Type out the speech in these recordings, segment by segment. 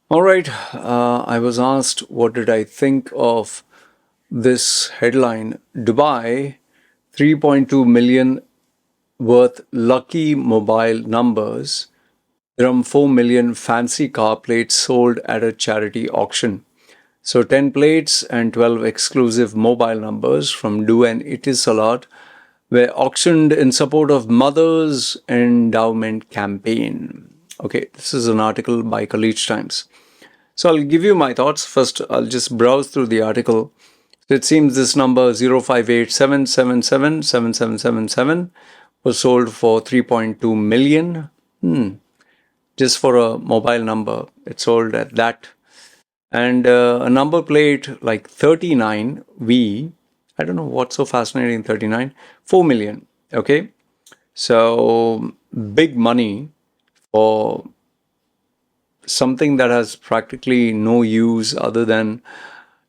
All right. I was asked what did I think of this headline: Dubai 3.2 million worth lucky mobile numbers, dirham 4 million fancy car plates sold at a charity auction. So 10 plates and 12 exclusive mobile numbers from Do and Etisalat were auctioned in support of Mothers Endowment campaign. Okay, this is an article by College Times. So I'll give you my thoughts. First, I'll just browse through the article. So it seems this number 05877777777 was sold for 3.2 million. Just for a mobile number, it sold at that. And a number plate like 39V. I don't know what's so fascinating. 39, 4 million. Okay, so big money for something that has practically no use other than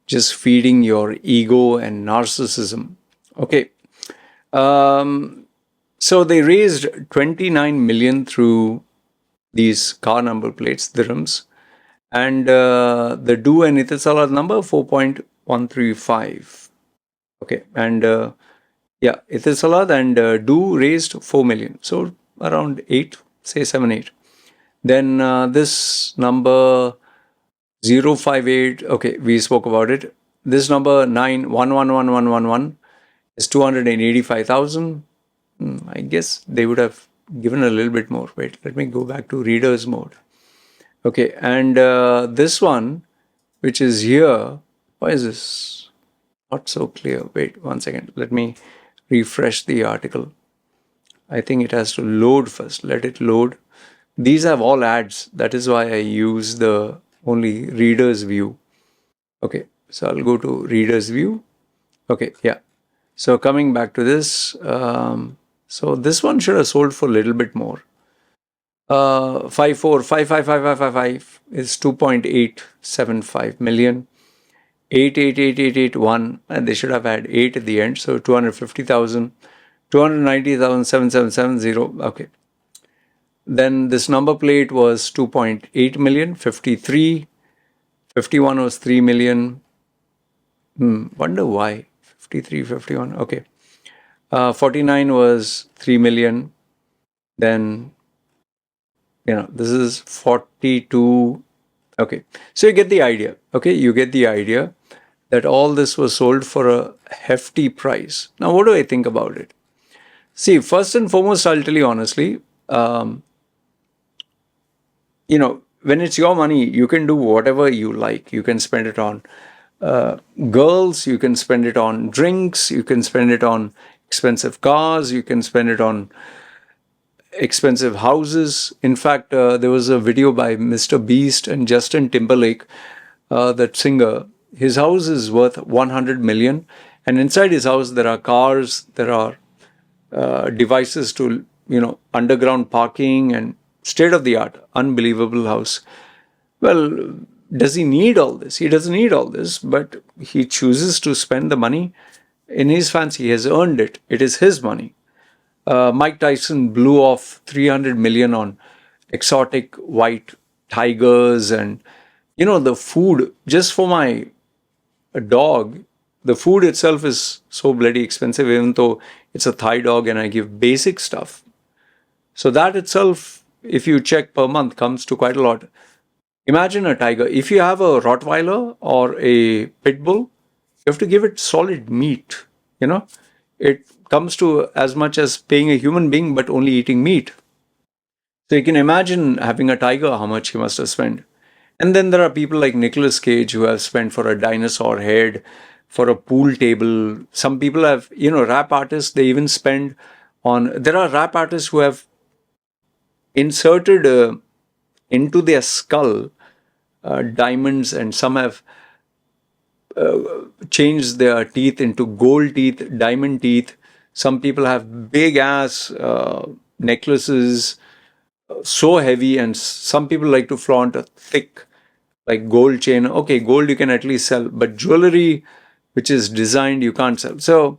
just feeding your ego and narcissism. Okay. So they raised 29 million through these car number plates, dirhams, and the Do and Etisalat number 4.135. Okay, and yeah, Etisalat and Do raised 4 million, so around 8, say 7, 8. Then this number 058, okay, we spoke about it. This number 911111 is 285,000. I guess they would have given a little bit more. Wait, let me go back to readers mode. Okay, and this one, which is here, why is this not so clear? Wait, 1 second. Let me refresh the article. I think it has to load first. Let it load. These have all ads. That is why I use the only reader's view. Okay, so I'll go to reader's view. Okay, yeah. So coming back to this, so this one should have sold for a little bit more. 54555555 is 2.875 million. 888881, and they should have had 8 at the end, so 250,000. 290,77770. Okay. Then this number plate was 2.8 million. 53. 51 was 3 million. Wonder why. 53, 51. Okay. 49 was 3 million. Then, this is 42. Okay. So you get the idea. Okay. You get the idea that all this was sold for a hefty price. Now, what do I think about it? See, first and foremost, I'll tell you honestly, when it's your money, you can do whatever you like. You can spend it on girls, you can spend it on drinks, you can spend it on expensive cars, you can spend it on expensive houses. In fact, there was a video by Mr. Beast and Justin Timberlake, that singer. His house is worth 100 million, and inside his house there are cars, there are devices to underground parking and state of the art, unbelievable house. Well, does he need all this? He doesn't need all this, but he chooses to spend the money in his fancy. He has earned it. It is his money. Mike Tyson blew off 300 million on exotic white tigers, and the food just for my dog. The food itself is so bloody expensive, even though it's a Thai dog and I give basic stuff. So that itself, if you check per month, comes to quite a lot. Imagine a tiger. If you have a Rottweiler or a Pit Bull, you have to give it solid meat. It comes to as much as paying a human being, but only eating meat. So you can imagine having a tiger, how much he must have spent. And then there are people like Nicolas Cage who have spent for a dinosaur head, for a pool table. Some people have, rap artists, they even spend on, there are rap artists who have inserted into their skull diamonds, and some have changed their teeth into gold teeth, diamond teeth. Some people have big ass necklaces, so heavy, and some people like to flaunt a thick, like gold chain. Okay, gold you can at least sell, but jewelry which is designed you can't sell. So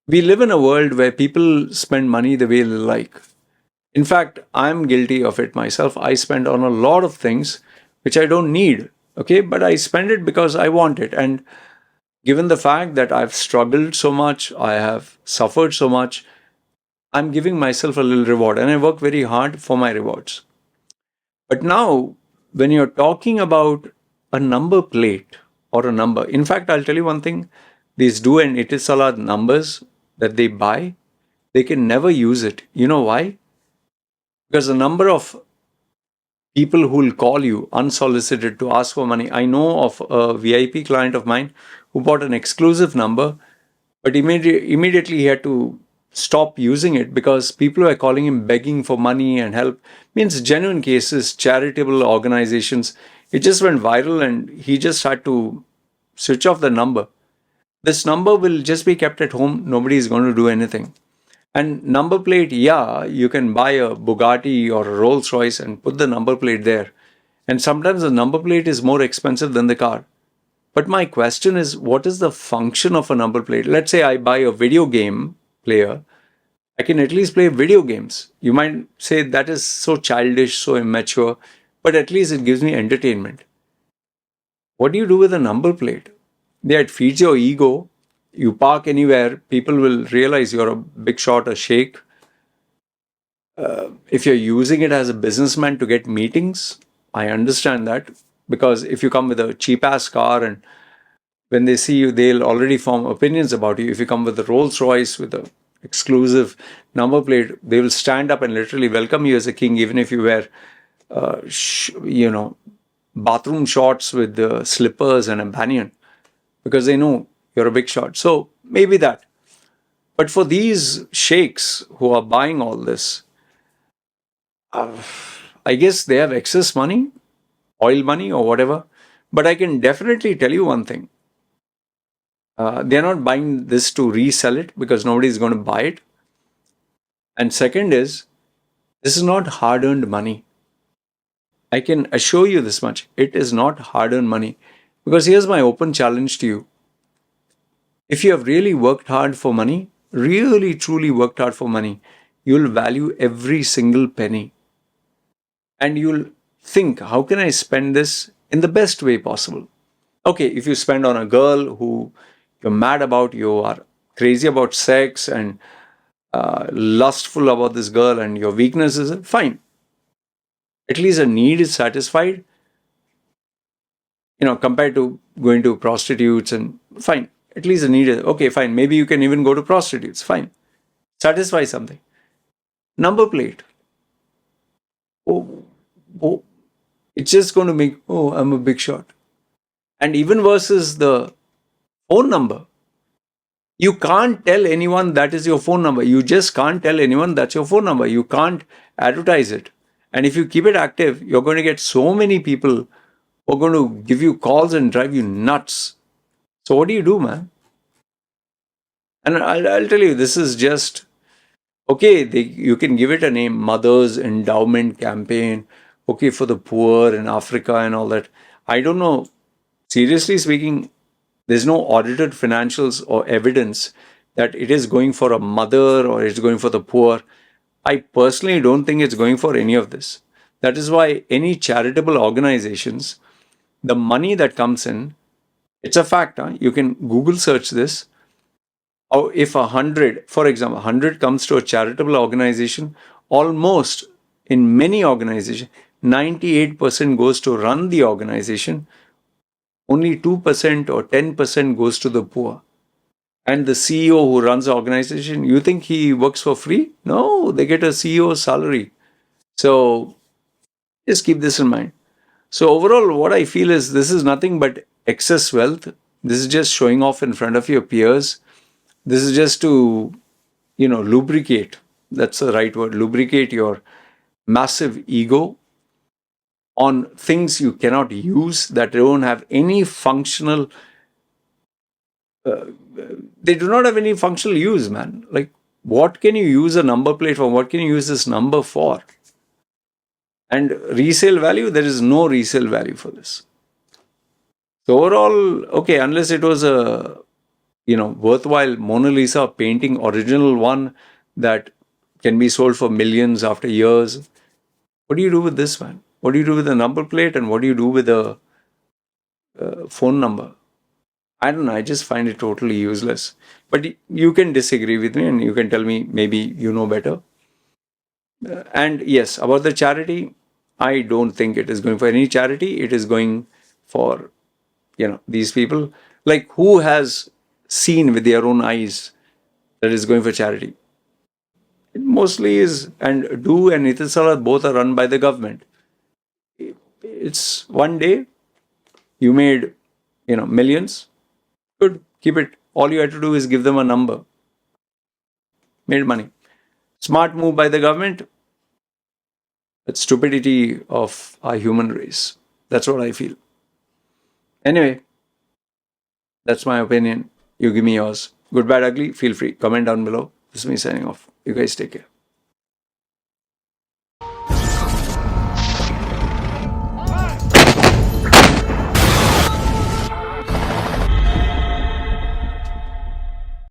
we live in a world where people spend money the way they like. In fact, I'm guilty of it myself. I spend on a lot of things which I don't need. Okay, but I spend it because I want it. And given the fact that I've struggled so much, I have suffered so much, I'm giving myself a little reward and I work very hard for my rewards. But now, when you're talking about a number plate or a number, in fact, I'll tell you one thing, these do and itisalat numbers that they buy, they can never use it. You know why? Because the number of people who will call you unsolicited to ask for money. I know of a VIP client of mine who bought an exclusive number, but immediately he had to stop using it because people were calling him begging for money and help. Means genuine cases, charitable organizations. It just went viral and he just had to switch off the number. This number will just be kept at home. Nobody is going to do anything. And number plate, yeah, you can buy a Bugatti or a Rolls Royce and put the number plate there. And sometimes the number plate is more expensive than the car. But my question is, what is the function of a number plate? Let's say I buy a video game player. I can at least play video games. You might say that is so childish, so immature, but at least it gives me entertainment. What do you do with a number plate? Yeah, it feeds your ego. You park anywhere, people will realize you're a big shot, a sheikh. If you're using it as a businessman to get meetings, I understand that. Because if you come with a cheap ass car and when they see you, they'll already form opinions about you. If you come with a Rolls Royce with a exclusive number plate, they will stand up and literally welcome you as a king, even if you wear, bathroom shorts with slippers and a banyan, because they know you're a big shot. So maybe that. But for these sheikhs who are buying all this, I guess they have excess money, oil money or whatever. But I can definitely tell you one thing. They're not buying this to resell it because nobody is going to buy it. And second is, this is not hard-earned money. I can assure you this much. It is not hard-earned money. Because here's my open challenge to you. If you have really worked hard for money, really truly worked hard for money, you'll value every single penny. And you'll think, how can I spend this in the best way possible? Okay, if you spend on a girl who you're mad about, you are crazy about sex and lustful about this girl and your weaknesses, fine. At least a need is satisfied, compared to going to prostitutes and fine. At least a need is, okay, fine. Maybe you can even go to prostitutes, fine. Satisfy something. Number plate. Oh, it's just going to make, oh, I'm a big shot. And even versus the phone number. You can't tell anyone that is your phone number. You just can't tell anyone that's your phone number. You can't advertise it. And if you keep it active, you're going to get so many people who are going to give you calls and drive you nuts. So what do you do, man? And I'll tell you, this is just, okay, you can give it a name, Mothers Endowment Campaign, okay, for the poor in Africa and all that. I don't know. Seriously speaking, there's no audited financials or evidence that it is going for a mother or it's going for the poor. I personally don't think it's going for any of this. That is why any charitable organizations, the money that comes in, it's a fact. You can Google search this. Or if 100, for example, 100 comes to a charitable organization, almost in many organizations, 98% goes to run the organization. Only 2% or 10% goes to the poor. And the CEO who runs the organization, you think he works for free? No, they get a CEO salary. So just keep this in mind. So overall, what I feel is this is nothing but excess wealth. This is just showing off in front of your peers. This is just to, lubricate. That's the right word. Lubricate your massive ego on things you cannot use, that don't have any functional, they do not have any functional use, man. Like, what can you use a number plate for? What can you use this number for? And resale value, there is no resale value for this. So overall, okay, unless it was a, worthwhile Mona Lisa painting, original one that can be sold for millions after years. What do you do with this, man? What do you do with the number plate, and what do you do with the phone number? I don't know. I just find it totally useless. But you can disagree with me, and you can tell me maybe you know better. And yes, about the charity, I don't think it is going for any charity. It is going for, these people. Like, who has seen with their own eyes that is going for charity? It mostly is, and Do and Itisalat both are run by the government. It's one day you made, millions. Good, keep it. All you had to do is give them a number. Made money. Smart move by the government. It's stupidity of our human race. That's what I feel. Anyway, that's my opinion. You give me yours. Good, bad, ugly. Feel free. Comment down below. This is me signing off. You guys take care.